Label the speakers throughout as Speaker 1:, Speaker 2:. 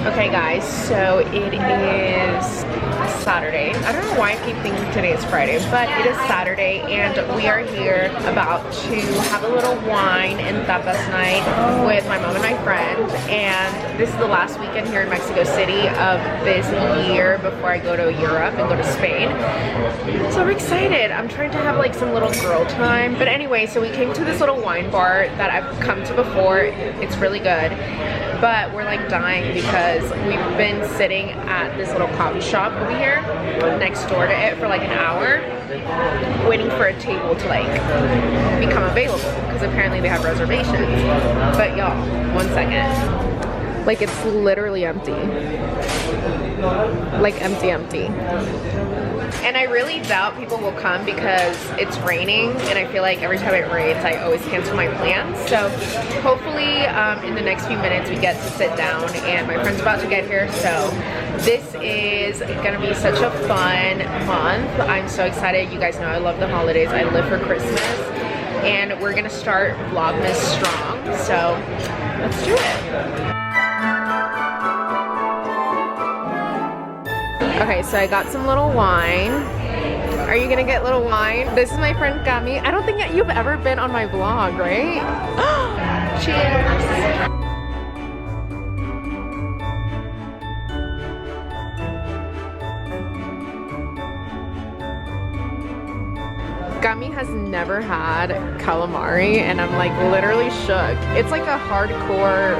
Speaker 1: Okay guys, so it is Saturday. I don't know why I keep thinking today is Friday, but it is Saturday and we are here about to have a little wine and tapas night with my mom and my friend. And this is the last weekend here in Mexico City of this year before I go to Europe and go to Spain. So I'm excited. I'm trying to have like some little girl time. But anyway, so we came to this little wine bar that I've come to before. It's really good. But we're like dying because we've been sitting at this little coffee shop over here next door to it for like an hour waiting for a table to like become available because apparently they have reservations. But y'all, 1 second. Like it's literally empty. Like empty. And I really doubt people will come because it's raining and I feel like every time it rains I always cancel my plans. So hopefully in the next few minutes we get to sit down and my friend's about to get here. So this is gonna be such a fun month. I'm so excited. You guys know I love the holidays. I live for Christmas and we're gonna start Vlogmas strong. So let's do it. Okay, so I got some little wine. Are you gonna get little wine? This is my friend Cami. I don't think that you've ever been on my vlog, right? Cheers! Cami has never had calamari and I'm like literally shook. It's like a hardcore,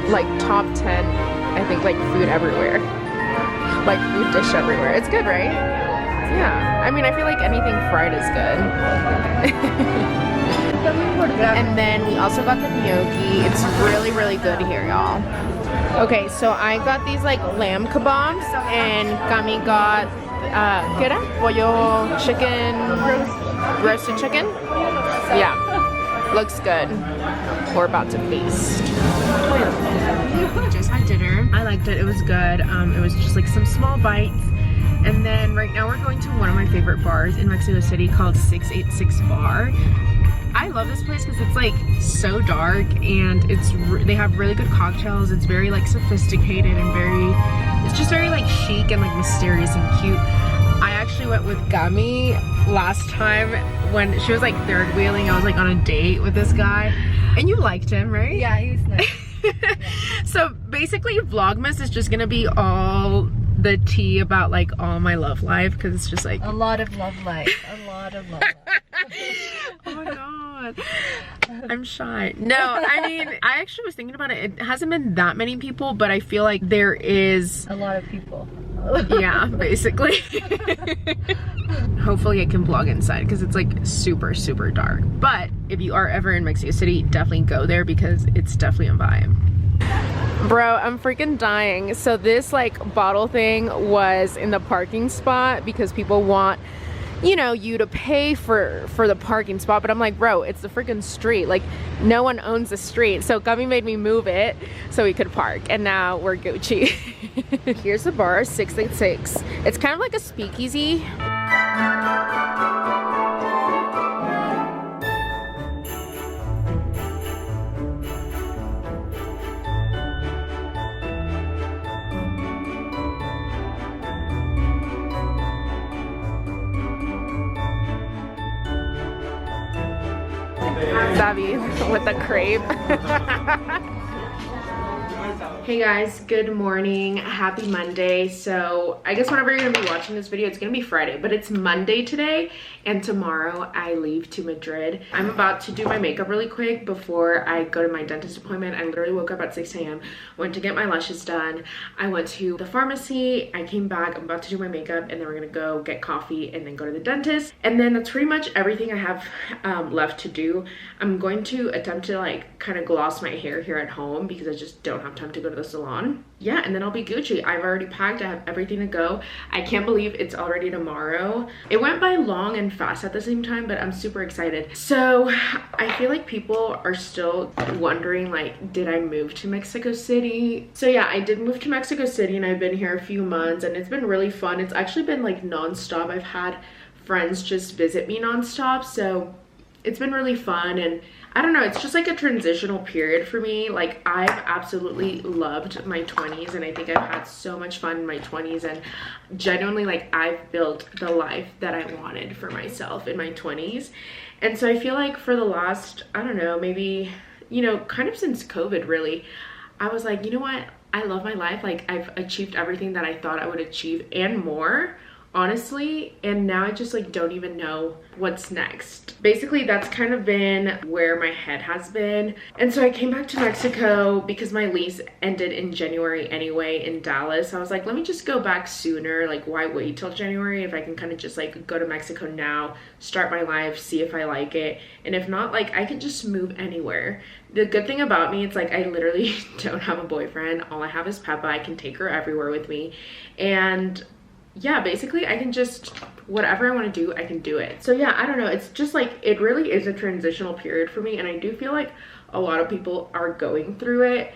Speaker 1: like top 10, I think like food everywhere. Like food dish everywhere. It's good, right? Yeah. I mean, I feel like anything fried is good. And then we also got the gnocchi. It's really, really good here, y'all. Okay, so I got these like lamb kebabs and Cami got, ¿qué era? Pollo chicken, roasted chicken? Yeah, looks good. We're about to feast. Just had dinner. I liked it. It was good. It was just like some small bites. And then right now we're going to one of my favorite bars in Mexico City called 686 Bar. I love this place because it's like so dark and they have really good cocktails. It's very like sophisticated and it's just very like chic and like mysterious and cute. I actually went with Gummy last time when she was like third wheeling. I was like on a date with this guy. And you liked him, right?
Speaker 2: Yeah, he was nice. Yeah.
Speaker 1: So basically Vlogmas is just gonna be all the tea about like all my love life because it's just like
Speaker 2: a lot of love life. A lot of love life.
Speaker 1: Oh my god. I'm shy. No, I mean, I actually was thinking about it. It hasn't been that many people, but I feel like there is
Speaker 2: a lot of people.
Speaker 1: Yeah, basically. Hopefully I can vlog inside because it's like super dark. But if you are ever in Mexico City, definitely go there because it's definitely a vibe. Bro, I'm freaking dying. So this like bottle thing was in the parking spot because people want, you know, you to pay for the parking spot, but I'm like, bro, it's the freaking street. Like no one owns the street. So Gummy made me move it so we could park and now we're Gucci. Here's the bar, 686. It's kind of like a speakeasy. David with the crepe. Hey guys, good morning, happy Monday. So I guess whenever you're gonna be watching this video, it's gonna be Friday, but it's Monday today and tomorrow I leave to Madrid. I'm about to do my makeup really quick before I go to my dentist appointment. I literally woke up at 6 a.m, went to get my lashes done. I went to the pharmacy, I came back, I'm about to do my makeup and then we're gonna go get coffee and then go to the dentist. And then that's pretty much everything I have left to do. I'm going to attempt to like kind of gloss my hair here at home because I just don't have time to go to the salon. Yeah, and then I'll be Gucci. I've already packed, I have everything to go. I can't believe it's already tomorrow. It went by long and fast at the same time, but I'm super excited. So I feel like people are still wondering like, did I move to Mexico City? So yeah, I did move to Mexico City and I've been here a few months and it's been really fun. It's actually been like non-stop. I've had friends just visit me non-stop, so it's been really fun. And I don't know, it's just like a transitional period for me. Like I've absolutely loved my 20s, and I think I've had so much fun in my 20s, and genuinely like I've built the life that I wanted for myself in my 20s. And so I feel like for the last, I don't know, maybe, you know, kind of since COVID really, I was like, you know what, I love my life. Like I've achieved everything that I thought I would achieve and more, honestly, and now I just like don't even know what's next. Basically that's kind of been where my head has been. And so I came back to Mexico because my lease ended in January anyway in Dallas. I was like, let me just go back sooner. Like why wait till January if I can kind of just like go to Mexico now, start my life, see if I like it, and if not, like I can just move anywhere. The good thing about me, it's like I literally don't have a boyfriend. All I have is Peppa. I can take her everywhere with me, and yeah, basically I can just, whatever I want to do, I can do it. So yeah, I don't know, it's just like, it really is a transitional period for me, and I do feel like a lot of people are going through it,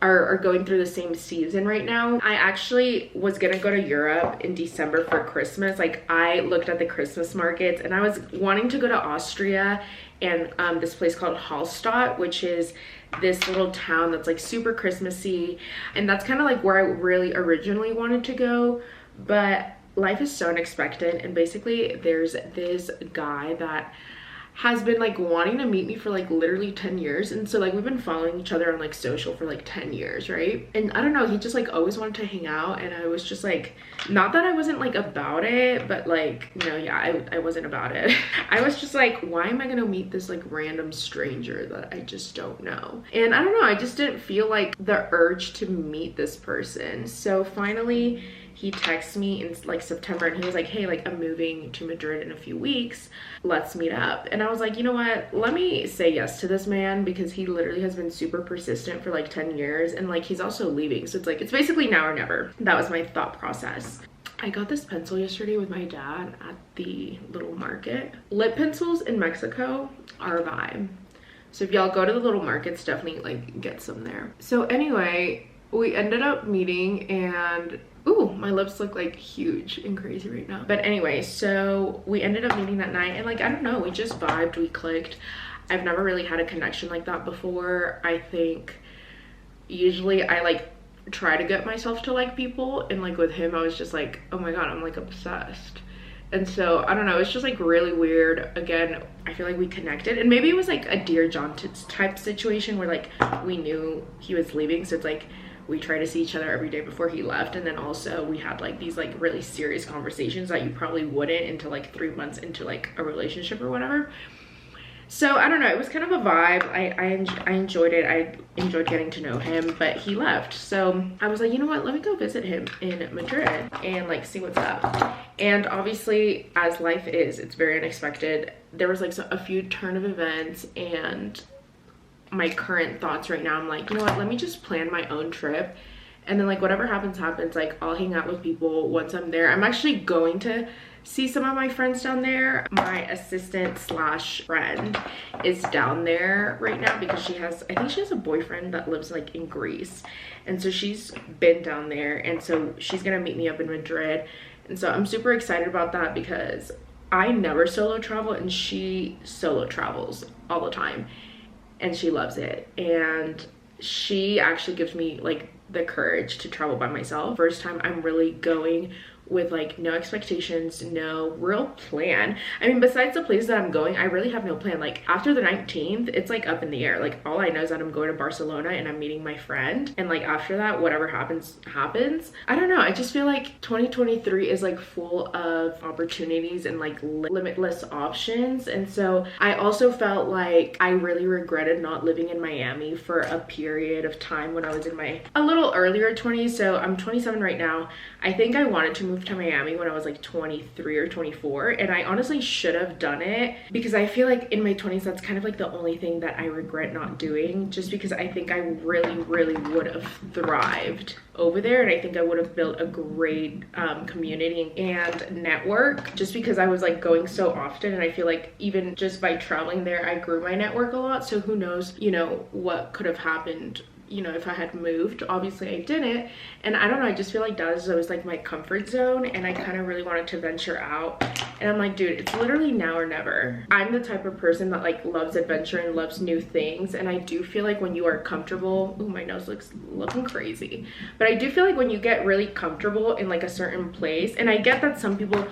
Speaker 1: are going through the same season right now. I actually was gonna go to Europe in December for Christmas. Like I looked at the Christmas markets, and I was wanting to go to Austria and this place called Hallstatt, which is this little town that's like super Christmassy, and that's kind of like where I really originally wanted to go. But life is so unexpected, and basically there's this guy that has been like wanting to meet me for like literally 10 years, and so like we've been following each other on like social for like 10 years, right? And I don't know, he just like always wanted to hang out, and I was just like, not that I wasn't like about it, but like, no, yeah, I wasn't about it. I was just like, why am I gonna meet this like random stranger that I just don't know? And I don't know, I just didn't feel like the urge to meet this person. So finally he texted me in like September, and he was like, hey, like I'm moving to Madrid in a few weeks, let's meet up. And I was like, you know what, let me say yes to this man, because he literally has been super persistent for like 10 years, and like he's also leaving, so it's like it's basically now or never. That was my thought process. I got this pencil yesterday with my dad at the little market. Lip pencils in Mexico are a vibe, so if y'all go to the little markets, definitely like get some there. So anyway, we ended up meeting, and ooh, my lips look like huge and crazy right now. But anyway, so we ended up meeting that night, and like, I don't know, we just vibed, we clicked. I've never really had a connection like that before. I think usually I like try to get myself to like people, and like with him I was just like, oh my god, I'm like obsessed. And so I don't know, it's just like really weird. Again, I feel like we connected, and maybe it was like a Dear John type situation where like we knew he was leaving, so it's like we try to see each other every day before he left, and then also we had like these like really serious conversations that you probably wouldn't until like 3 months into like a relationship or whatever. So I don't know, it was kind of a vibe. I enjoyed it. I enjoyed getting to know him, but he left. So I was like, you know what, let me go visit him in Madrid and like see what's up. And obviously, as life is, it's very unexpected. There was like a few turn of events, and my current thoughts right now, I'm like, you know what, let me just plan my own trip, and then like whatever happens happens. Like I'll hang out with people once I'm there. I'm actually going to see some of my friends down there. My assistant slash friend is down there right now because she has, I think she has a boyfriend that lives like in Greece, and so she's been down there, and so she's gonna meet me up in Madrid. And so I'm super excited about that because I never solo travel, and she solo travels all the time, and she loves it. And she actually gives me like the courage to travel by myself. First time I'm really going with like no expectations, no real plan. I mean, besides the places that I'm going, I really have no plan. Like after the 19th, it's like up in the air. Like all I know is that I'm going to Barcelona and I'm meeting my friend, and like after that, whatever happens happens. I don't know, I just feel like 2023 is like full of opportunities and like limitless options. And so I also felt like I really regretted not living in Miami for a period of time when I was in my a little earlier 20s. So I'm 27 right now. I think I wanted to move to Miami when I was like 23 or 24, and I honestly should have done it, because I feel like in my 20s that's kind of like the only thing that I regret not doing, just because I think I really would have thrived over there, and I think I would have built a great community and network, just because I was like going so often. And I feel like even just by traveling there, I grew my network a lot. So who knows, you know, what could have happened, you know, if I had moved. Obviously I didn't, and I don't know, I just feel like Dallas is always like my comfort zone, and I kind of really wanted to venture out. And I'm like, dude, it's literally now or never. I'm the type of person that like loves adventure and loves new things, and I do feel like when you are comfortable, ooh, my nose looking crazy, but I do feel like when you get really comfortable in like a certain place, and I get that some people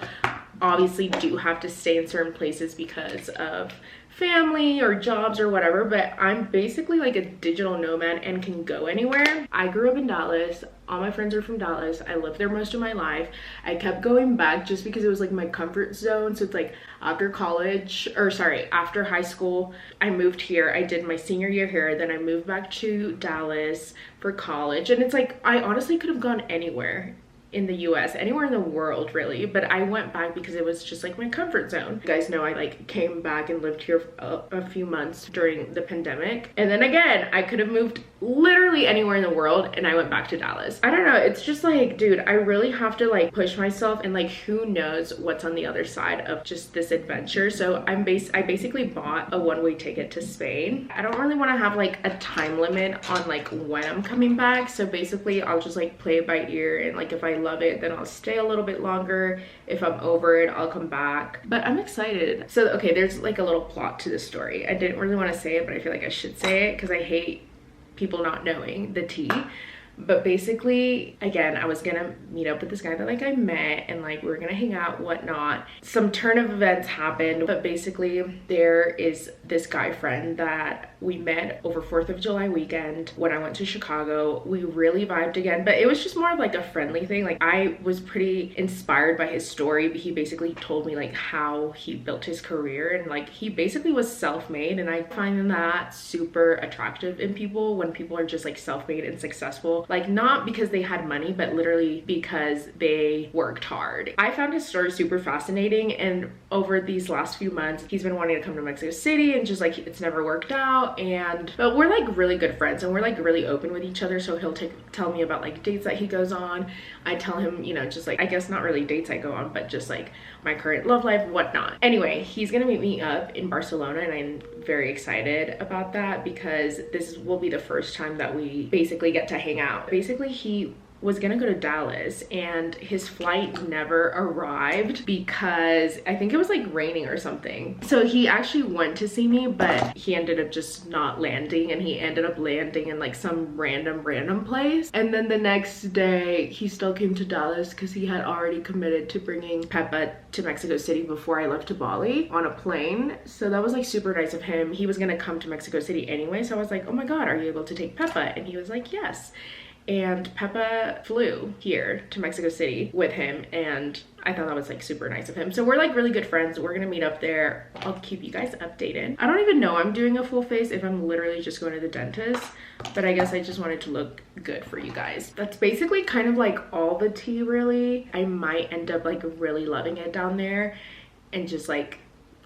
Speaker 1: obviously do have to stay in certain places because of family or jobs or whatever, but I'm basically like a digital nomad and can go anywhere. I grew up in Dallas. All my friends are from Dallas. I lived there most of my life. I kept going back just because it was like my comfort zone. So it's like after college, or sorry, after high school, I moved here. I did my senior year here. Then I moved back to Dallas for college. And it's like, I honestly could have gone anywhere in the US, anywhere in the world really, but I went back because it was just like my comfort zone. You guys know I like came back and lived here a few months during the pandemic, and then again I could have moved literally anywhere in the world, and I went back to Dallas. I don't know, it's just like, dude, I really have to like push myself, and like who knows what's on the other side of just this adventure. So I basically bought a one-way ticket to Spain. I don't really want to have like a time limit on like when I'm coming back, so basically I'll just like play it by ear, and like if I love it, then I'll stay a little bit longer. If I'm over it, I'll come back. But I'm excited. So okay, there's like a little plot to this story. I didn't really want to say it, but I feel like I should say it because I hate people not knowing the tea. But basically, again, I was gonna meet up with this guy that like I met, and like we were gonna hang out, whatnot. Some turn of events happened, but basically there is this guy friend that we met over 4th of July weekend when I went to Chicago. We really vibed again, but it was just more of like a friendly thing. Like I was pretty inspired by his story. He basically told me like how he built his career, and like he basically was self-made, and I find that super attractive in people when people are just like self-made and successful. Like not because they had money, but literally because they worked hard. I found his story super fascinating, and over these last few months, he's been wanting to come to Mexico City, and just like it's never worked out. But we're like really good friends, and we're like really open with each other. So he'll tell me about like dates that he goes on. I tell him, you know, just like, I guess not really dates I go on, but just like my current love life, whatnot. Anyway, he's gonna meet me up in Barcelona, and I'm very excited about that because this will be the first time that we basically get to hang out. Basically, he was gonna go to Dallas, and his flight never arrived because I think it was like raining or something. So he actually went to see me, but he ended up just not landing, and he ended up landing in like some random place. And then the next day he still came to Dallas because he had already committed to bringing Peppa to Mexico City before I left to Bali on a plane. So that was like super nice of him. He was gonna come to Mexico City anyway, so I was like, oh my god, are you able to take Peppa? And he was like, yes. And Peppa flew here to Mexico City with him, and I thought that was like super nice of him. So we're like really good friends. We're gonna meet up there. I'll keep you guys updated. I don't even know I'm doing a full face if I'm literally just going to the dentist, but I guess I just wanted to look good for you guys. That's basically kind of like all the tea really. I might end up like really loving it down there and just like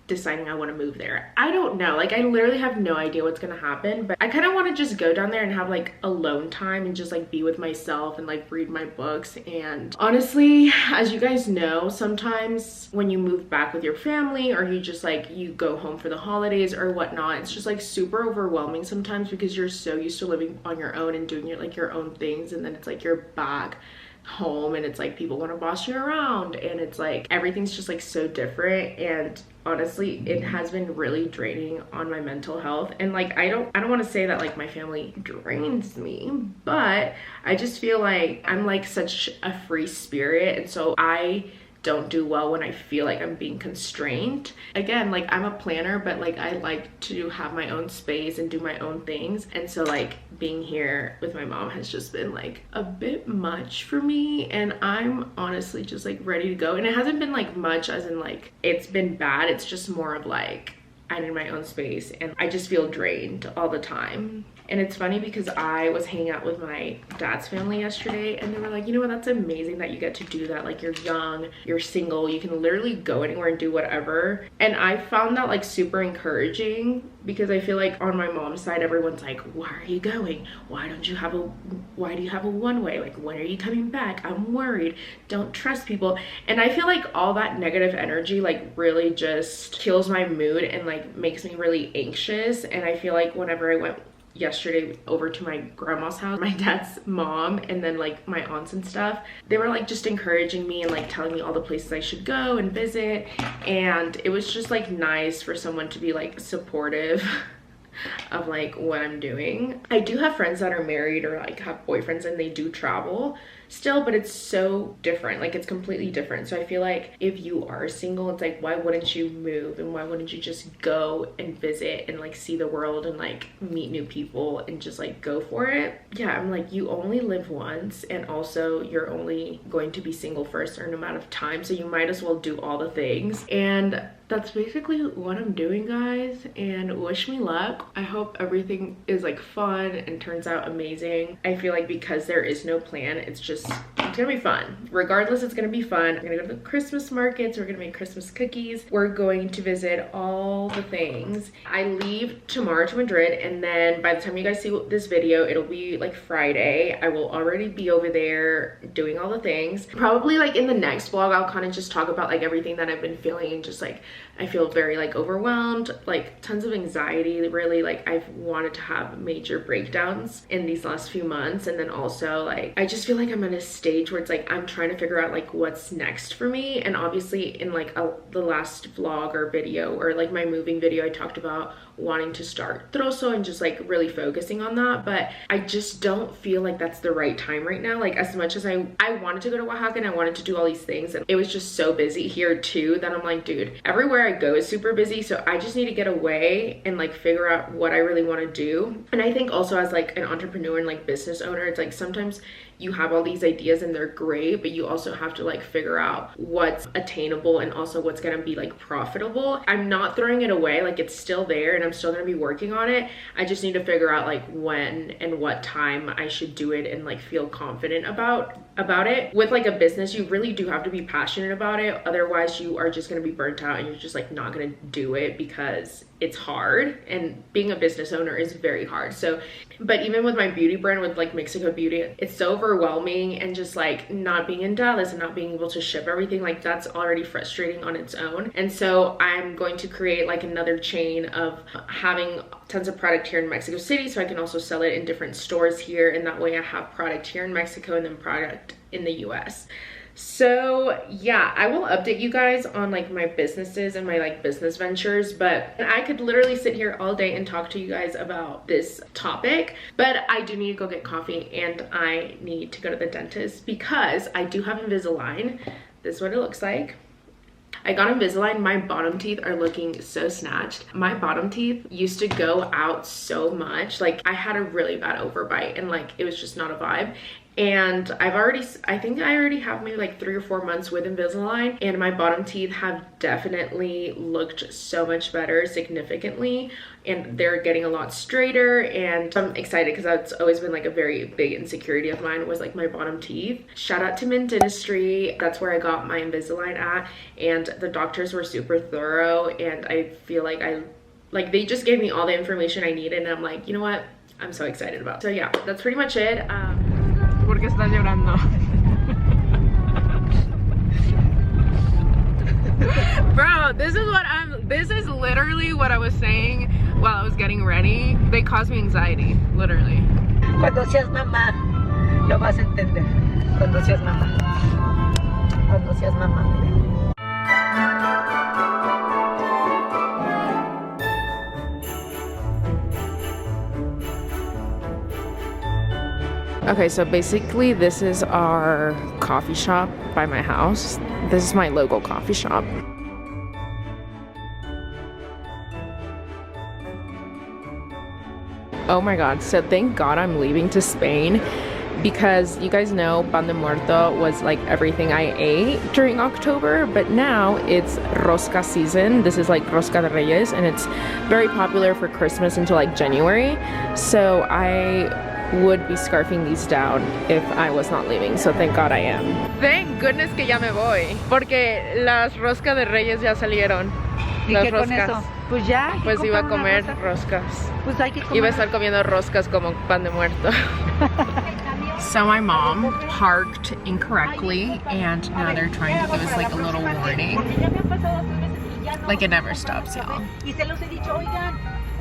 Speaker 1: deciding I want to move there. I don't know, like I literally have no idea what's gonna happen, but I kind of want to just go down there and have like alone time and just like be with myself and like read my books. And honestly, as you guys know, sometimes when you move back with your family, or you just like you go home for the holidays or whatnot, it's just like super overwhelming sometimes because you're so used to living on your own and doing your own things, and then it's like you're back home and it's like people want to boss you around, and it's like everything's just like so different. And honestly, it has been really draining on my mental health. And like I don't want to say that like my family drains me, but I just feel like I'm like such a free spirit, and so I don't do well when I feel like I'm being constrained. Again, like I'm a planner, but like I like to have my own space and do my own things. And so like being here with my mom has just been like a bit much for me, and I'm honestly just like ready to go. And it hasn't been like much as in like it's been bad. It's just more of like I need my own space, and I just feel drained all the time. And it's funny because I was hanging out with my dad's family yesterday, and they were like, you know what, that's amazing that you get to do that. Like you're young, you're single, you can literally go anywhere and do whatever. And I found that like super encouraging, because I feel like on my mom's side, everyone's like, why are you going? Why do you have a one-way? Like, when are you coming back? I'm worried. Don't trust people. And I feel like all that negative energy like really just kills my mood and like makes me really anxious. And I feel like whenever I went yesterday over to my grandma's house, my dad's mom, and then like my aunts and stuff. They were like just encouraging me and like telling me all the places I should go and visit, and it was just like nice for someone to be like supportive of like what I'm doing. I do have friends that are married or like have boyfriends and they do travel still, but it's so different. Like it's completely different. So I feel like if you are single, it's like, why wouldn't you move and why wouldn't you just go and visit and like see the world and like meet new people and just like go for it? Yeah, I'm like, you only live once, and also you're only going to be single for a certain amount of time, so you might as well do all the things. And that's basically what I'm doing, guys, and wish me luck. I hope everything is like fun and turns out amazing. I feel like because there is no plan, it's gonna be fun. Regardless, it's gonna be fun. We're gonna go to the Christmas markets, we're gonna make Christmas cookies, we're going to visit all the things. I leave tomorrow to Madrid, and then by the time you guys see this video, it'll be like Friday. I will already be over there doing all the things. Probably like in the next vlog, I'll kind of just talk about like everything that I've been feeling, and just like I feel very like overwhelmed, like tons of anxiety. Really, like I've wanted to have major breakdowns in these last few months, and then also like I just feel like I'm at a stage where it's like I'm trying to figure out like what's next for me. And obviously in like the last vlog or video or like my moving video, I talked about wanting to start Tusol and just like really focusing on that, but I just don't feel like that's the right time right now. Like as much as I wanted to go to Oaxaca and I wanted to do all these things, and it was just so busy here too that I'm like, dude, everywhere I go is super busy, so I just need to get away and like figure out what I really want to do. And I think also as like an entrepreneur and like business owner, it's like sometimes you have all these ideas and they're great, but you also have to like figure out what's attainable and also what's gonna be like profitable. I'm not throwing it away, like it's still there and I'm still gonna be working on it. I just need to figure out like when and what time I should do it and like feel confident about it. With like a business, you really do have to be passionate about it, otherwise you are just gonna be burnt out and you're just like not gonna do it because it's hard, and being a business owner is very hard. So, but even with my beauty brand, with like Mexico Beauty, it's so overwhelming, and just like not being in Dallas and not being able to ship everything, like that's already frustrating on its own. And so I'm going to create like another chain of having tons of product here in Mexico City, so I can also sell it in different stores here, and that way I have product here in Mexico and then product in the US. So yeah, I will update you guys on like my businesses and my like business ventures, but I could literally sit here all day and talk to you guys about this topic, but I do need to go get coffee and I need to go to the dentist because I do have Invisalign. This is what it looks like. I got Invisalign. My bottom teeth are looking so snatched. My bottom teeth used to go out so much. Like I had a really bad overbite and like it was just not a vibe. And I think I already have maybe like 3 or 4 months with Invisalign, and my bottom teeth have definitely looked so much better, significantly, and they're getting a lot straighter. And I'm excited because that's always been like a very big insecurity of mine, was like my bottom teeth. Shout out to Mint Dentistry. That's where I got my Invisalign at, and the doctors were super thorough, and I feel like they just gave me all the information I needed, and I'm like, you know what, I'm so excited about it. So yeah, that's pretty much it.
Speaker 2: ¿Por qué estás llorando?
Speaker 1: Bro, this is literally what I was saying while I was getting ready. They cause me anxiety, literally.
Speaker 2: Cuando seas mamá, lo vas a entender. Cuando seas mamá. Cuando seas mamá.
Speaker 1: Okay, so basically this is our coffee shop by my house. This is my local coffee shop. Oh my god, so thank god I'm leaving to Spain, because you guys know Pan de Muerto was like everything I ate during October, but now it's Rosca season. This is like Rosca de Reyes, and it's very popular for Christmas until like January. So I would be scarfing these down if I was not leaving, so thank god I am. Thank goodness que ya me voy, porque las roscas de Reyes ya salieron.
Speaker 2: ¿Y
Speaker 1: las
Speaker 2: qué con
Speaker 1: roscas.
Speaker 2: eso? Pues ya.
Speaker 1: Pues iba a comer roscas.
Speaker 2: Pues hay que comer.
Speaker 1: Iba a estar comiendo roscas como pan de muerto. So my mom parked incorrectly, and now they're trying to give us like a little warning. Like it never stops, y'all.
Speaker 2: Y se los he dicho, oigan,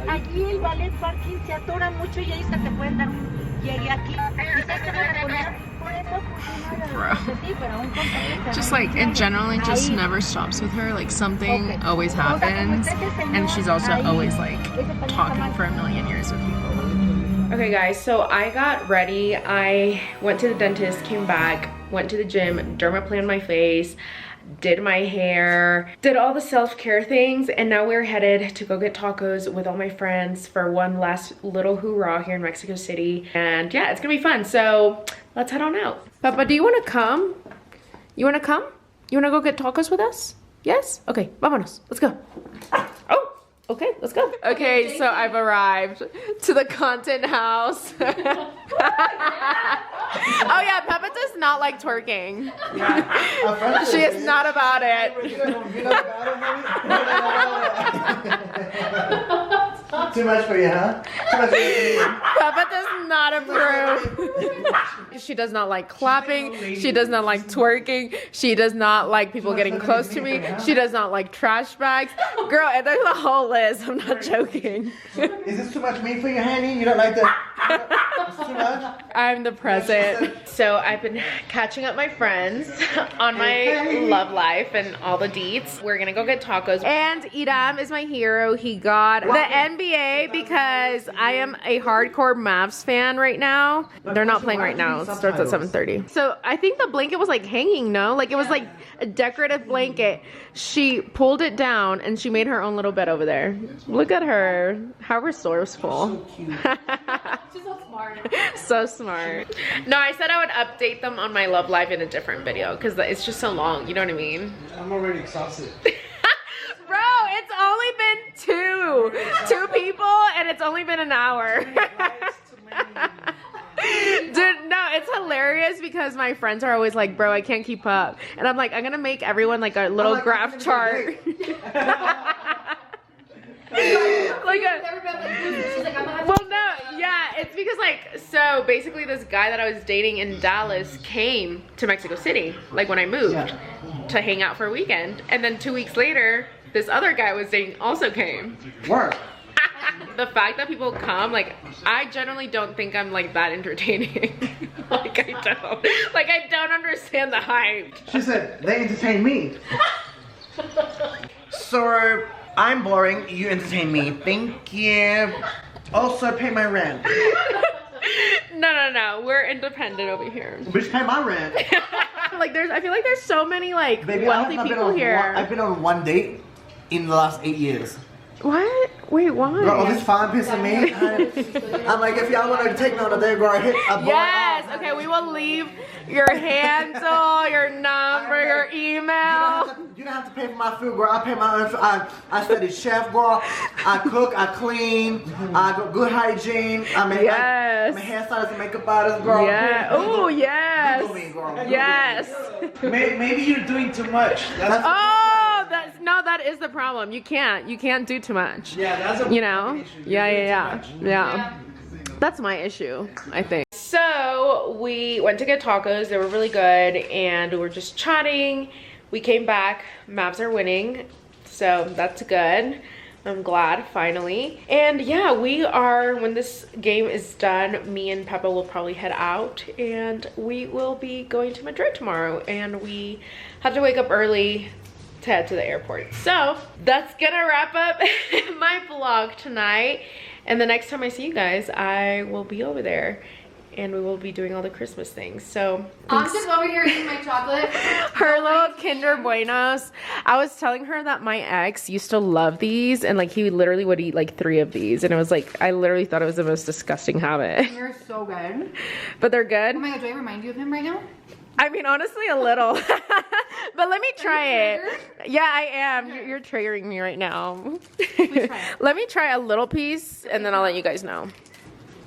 Speaker 2: Allí el ballet parking se atora mucho y ahí se te pueden dar un llegue aquí.
Speaker 1: Just like it generally just never stops with her. Like something always happens, and she's also always like talking for a million years with people. Okay guys, so I got ready. I went to the dentist, came back, went to the gym, dermaplaned my face, did my hair, did all the self-care things, and now we're headed to go get tacos with all my friends for one last little hoorah here in Mexico City. And yeah, it's gonna be fun, so let's head on out. Papa, do you want to come? You want to come? You want to go get tacos with us? Yes? Okay, vámonos. Let's go. Oh, okay, let's go. Okay, so I've arrived to the content house. Oh yeah, Peppa does not like twerking. Yeah. She is not about it.
Speaker 3: Too much for you, huh? Too much for you.
Speaker 1: Peppa does not approve. She does not like clapping. She does not like twerking. She does not like people getting close to me. She does not like trash bags. Girl, and there's a whole list. I'm not joking.
Speaker 3: Is this too much meat for you, honey? You don't like that? It's too much?
Speaker 1: I'm the present. So I've been catching up my friends on my love life and all the deets. We're gonna go get tacos. And Idam is my hero. He got the NBA because I am a hardcore Mavs fan right now. They're not playing right now. It starts at 7:30. So I think the blanket was like hanging, no? Like it was like a decorative blanket. She pulled it down and she made her own little bed over there. Look at her. How resourceful.
Speaker 4: She's so smart.
Speaker 1: So smart. No, I said I would update them on my love life in a different video because it's just so long. You know what I mean?
Speaker 3: I'm already exhausted.
Speaker 1: Bro, it's only been two people and it's only been an hour. Dude, no, it's hilarious because my friends are always like, bro, I can't keep up. And I'm like, I'm gonna make everyone like a little graph chart. Well, no, yeah, it's because like, so basically this guy that I was dating in Dallas came to Mexico City, like when I moved, to hang out for a weekend. And then 2 weeks later, this other guy I was dating also came.
Speaker 3: Work.
Speaker 1: The fact that people come, like, I generally don't think I'm like that entertaining. Like I don't understand the hype.
Speaker 3: She said, they entertain me. So, I'm boring, you entertain me. Thank you. Also, pay my rent.
Speaker 1: No, we're independent over here.
Speaker 3: Bitch, pay my rent.
Speaker 1: Like I feel like there's so many like
Speaker 3: Baby,
Speaker 1: wealthy people here.
Speaker 3: I've been on one date in the last 8 years.
Speaker 1: What? Wait, why?
Speaker 3: Girl, this fine pissing me. I'm like, if y'all want to take me on a date, girl, hit a boy.
Speaker 1: Yes, okay, we will leave your handle, your number, your email.
Speaker 3: You don't have to pay for my food, girl. I pay my own food. I study chef, girl. I cook, I clean, I got good hygiene. I mean,
Speaker 1: yes.
Speaker 3: I'm a hairstylist and makeup artist, girl.
Speaker 1: Yeah. Oh, yes.
Speaker 3: Google me, girl.
Speaker 1: Yes.
Speaker 5: Maybe you're doing too much.
Speaker 1: That is the problem. You can't do too much.
Speaker 5: Yeah, that's a issue.
Speaker 1: Yeah. That's my issue, I think. So we went to get tacos. They were really good, and we were just chatting. We came back. Mavs are winning, so that's good. I'm glad, finally. And yeah, when this game is done, me and Peppa will probably head out, and we will be going to Madrid tomorrow, and we have to wake up early to head to the airport. So that's gonna wrap up my vlog tonight. And the next time I see you guys, I will be over there and we will be doing all the Christmas things. So
Speaker 4: I'm just over here eating my chocolate.
Speaker 1: Her little Kinder Buenos. I was telling her that my ex used to love these, and like he literally would eat like 3 of these, and it was like, I literally thought it was the most disgusting habit.
Speaker 4: They're so good.
Speaker 1: But they're good.
Speaker 4: Oh my god, do I remind you of him right now?
Speaker 1: I mean, honestly, a little. But let me try it. Yeah, I am. Okay. You're triggering me right now.
Speaker 4: Please try it.
Speaker 1: Let me try a little piece, and then I'll let you guys know.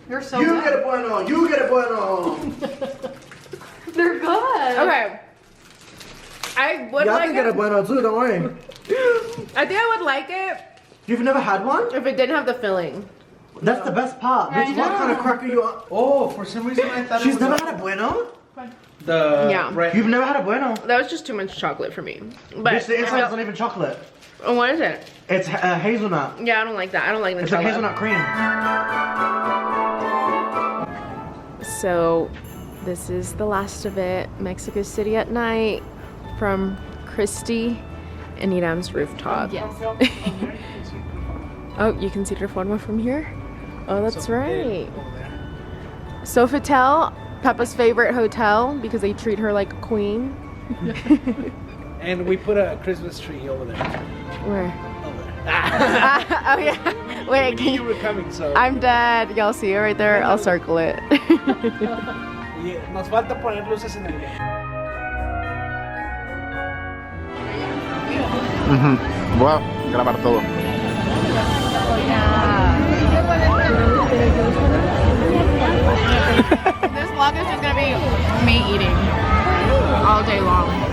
Speaker 4: They're so
Speaker 3: You
Speaker 4: good.
Speaker 3: get a bueno. You get a bueno.
Speaker 4: They're good.
Speaker 1: Okay. I would
Speaker 3: Y'all
Speaker 1: like
Speaker 3: can get a
Speaker 1: it.
Speaker 3: bueno too, don't worry.
Speaker 1: I think I would like it
Speaker 3: You've never had one?
Speaker 1: if it didn't have the filling.
Speaker 3: That's the best part.
Speaker 4: I
Speaker 3: Bitch, what
Speaker 4: know.
Speaker 3: kind of cracker you are?
Speaker 5: Oh, for some reason I thought
Speaker 3: She's
Speaker 5: it was
Speaker 3: never had a bueno?
Speaker 5: the
Speaker 1: Yeah.
Speaker 5: red.
Speaker 3: You've never had a bueno?
Speaker 1: That was just too much chocolate for me. But
Speaker 3: Bitch, the
Speaker 1: I
Speaker 3: inside's not even chocolate.
Speaker 1: Oh, what is it?
Speaker 3: It's hazelnut.
Speaker 1: Yeah, I don't like that. I don't like
Speaker 3: It's like
Speaker 1: Nutella.
Speaker 3: hazelnut cream.
Speaker 1: So this is the last of it. Mexico City at night from Christy and Idam's rooftop.
Speaker 4: Yes.
Speaker 1: Oh, you can see the Reforma from here? Oh, that's right. Sofitel, Peppa's favorite hotel because they treat her like a queen.
Speaker 5: And we put a Christmas tree over there.
Speaker 1: Where?
Speaker 5: Over there.
Speaker 1: Oh yeah. Wait,
Speaker 5: We knew you were coming, so.
Speaker 1: I'm dead. Y'all see it right there? I'll circle it.
Speaker 5: Yeah, nos falta poner luces en el.
Speaker 3: Voy a grabar todo.
Speaker 1: This vlog is just gonna be me eating all day long.